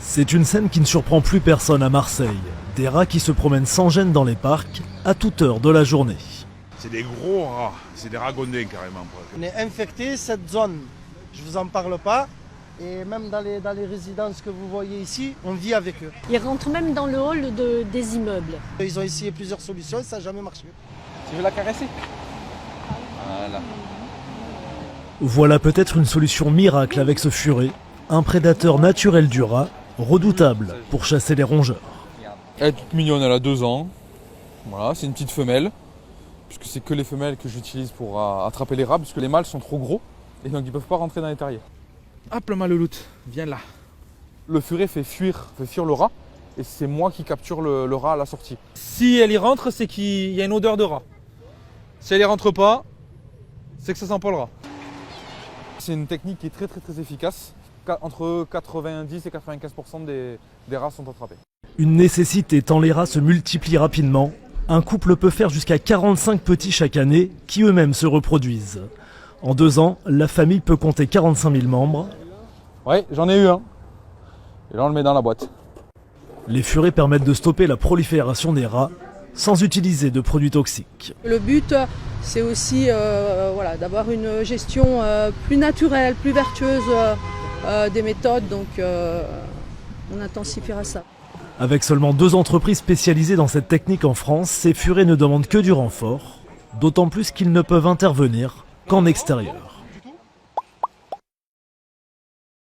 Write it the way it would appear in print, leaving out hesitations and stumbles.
C'est une scène qui ne surprend plus personne à Marseille. Des rats qui se promènent sans gêne dans les parcs, à toute heure de la journée. C'est des gros rats, c'est des ragondins carrément. On est infecté, cette zone, je ne vous en parle pas. Et même dans les résidences que vous voyez ici, on vit avec eux. Ils rentrent même dans le hall des immeubles. Ils ont essayé plusieurs solutions et ça n'a jamais marché. Tu veux la caresser? Voilà. Voilà peut-être une solution miracle avec ce furet, un prédateur naturel du rat, redoutable pour chasser les rongeurs. Elle est toute mignonne, elle a 2 ans. Voilà, c'est une petite femelle, puisque c'est que les femelles que j'utilise pour attraper les rats, puisque les mâles sont trop gros et donc ils ne peuvent pas rentrer dans les terriers. Hop le malouloute, viens là. Le furet fait fuir le rat et c'est moi qui capture le rat à la sortie. Si elle y rentre, c'est qu'il y a une odeur de rat. Si elle y rentre pas, c'est que ça sent pas le rat. C'est une technique qui est très efficace. Entre 90 et 95% des rats sont attrapés. Une nécessité tant les rats se multiplient rapidement. Un couple peut faire jusqu'à 45 petits chaque année qui eux-mêmes se reproduisent. En 2 ans, la famille peut compter 45 000 membres. Ouais, j'en ai eu un. Et là on le met dans la boîte. Les furets permettent de stopper la prolifération des rats sans utiliser de produits toxiques. Le but, c'est aussi d'avoir une gestion plus naturelle, plus vertueuse des méthodes, donc on intensifiera ça. Avec seulement 2 entreprises spécialisées dans cette technique en France, ces furets ne demandent que du renfort, d'autant plus qu'ils ne peuvent intervenir qu'en extérieur.